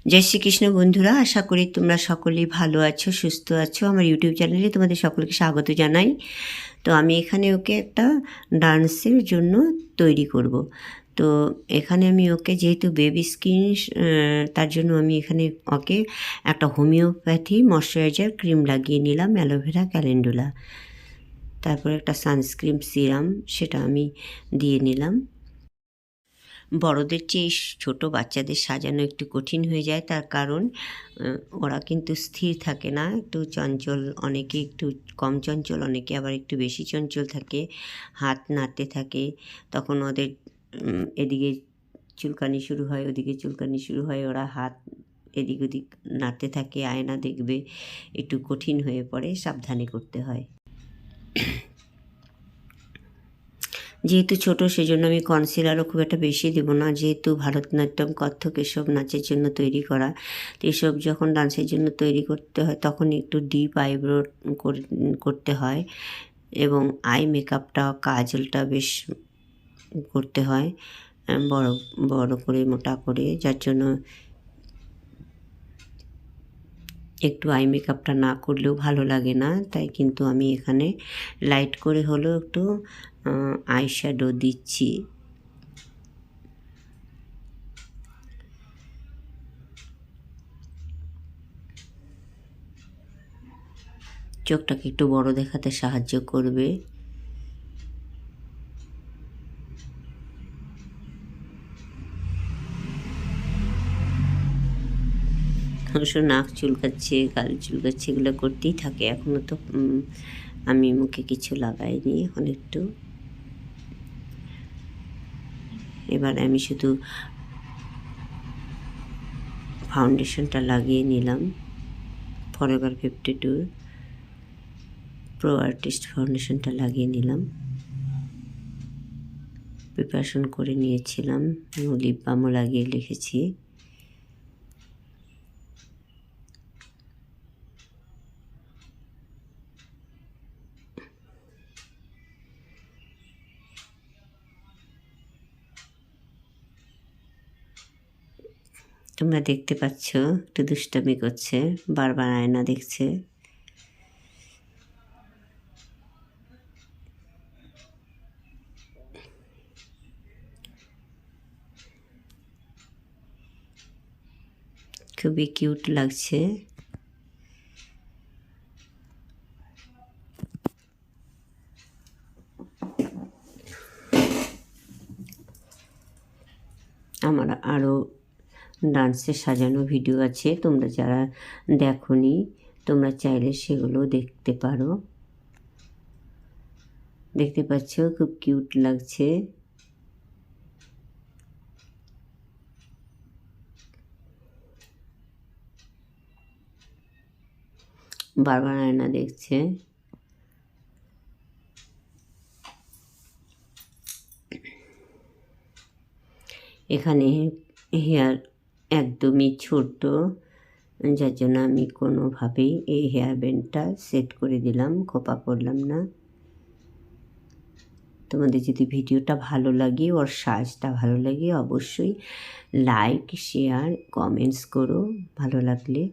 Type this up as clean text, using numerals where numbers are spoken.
জয় শ্রীকৃষ্ণ বন্ধুরা, আশা করি তোমরা সকলেই ভালো আছো, সুস্থ আছো। আমার ইউটিউব চ্যানেলে তোমাদের সকলকে স্বাগত জানাই। তো আমি এখানে ওকে একটা ডান্সের জন্য তৈরি করব। তো এখানে আমি ওকে যেহেতু বেবি স্কিন, তার জন্য আমি এখানে ওকে একটা হোমিওপ্যাথি ময়শ্চারাইজার ক্রিম লাগিয়ে নিলাম, অ্যালোভেরা ক্যালেন্ডুলা। তারপর একটা সানস্ক্রিন সিরাম, সেটা আমি দিয়ে নিলাম। বড়দের চেয়ে ছোটো বাচ্চাদের সাজানো একটু কঠিন হয়ে যায়, তার কারণ ওরা কিন্তু স্থির থাকে না, একটু চঞ্চল, অনেকে একটু কম চঞ্চল, অনেকে আবার একটু বেশি চঞ্চল থাকে, হাত নাড়তে থাকে। তখন ওদের এদিকে চুলকানি শুরু হয়, ওদিকে চুলকানি শুরু হয়, ওরা হাত এদিক ওদিক নাড়তে থাকে, আয়না দেখবে, একটু কঠিন হয়ে পড়ে, সাবধানে করতে হয়। যেহেতু ছোটো, সেজন্য আমি কনসিলারও খুব একটা বেশি দেবো না, যেহেতু ভারতনাট্যম, কত্থক এসব নাচের জন্য তৈরি করা। তো এসব যখন ডান্সের জন্য তৈরি করতে হয় তখন একটু ডিপ আইব্রো করতে হয়, এবং আই মেকআপটা, কাজলটা বেশ করতে হয় বড় বড় করে, মোটা করে, যার জন্য একটু আই মেকআপটা না করলেও ভালো লাগে না। তাই কিন্তু আমি এখানে লাইট করে হলেও একটু আই শ্যাডো দিচ্ছি। চোখটাকে একটু বড় দেখাতে সাহায্য করবে। অবশ্য নাক চুলকাচ্ছে, গাল চুলকাচ্ছে, এগুলো করতেই থাকে। এখনও তো আমি মুখে কিছু লাগাইনি, এখন একটু। এবার আমি শুধু ফাউন্ডেশনটা লাগিয়ে নিলাম, ফরএভার 52 প্রো আর্টিস্ট ফাউন্ডেশনটা লাগিয়ে নিলাম। প্রিপারেশন করে নিয়েছিলাম, লিপ বামও লাগিয়ে রেখেছি। তোমরা দেখতে পাচ্ছ একটু দুষ্টামি করছে, বারবার আয়না দেখছে। খুবই কিউট লাগছে। আমার আরও ডান্সের সাজানো ভিডিও আছে, তোমরা যারা দেখোনি তোমরা চাইলে সেগুলো দেখতে পারো। দেখতে পাচ্ছ খুব কিউট লাগছে। বারবার আয়না দেখছে। এখানে হেয়ার একদমই ছোট, যার জন্য আমি কোনোভাবেই এই হেয়ার ব্যান্ডটা সেট করে দিলাম, খোপা করলাম না। তোমাদের যদি ভিডিওটা ভালো লাগে, ওর সাজটা ভালো লাগে, অবশ্যই লাইক, শেয়ার, কমেন্টস করো ভালো লাগলে।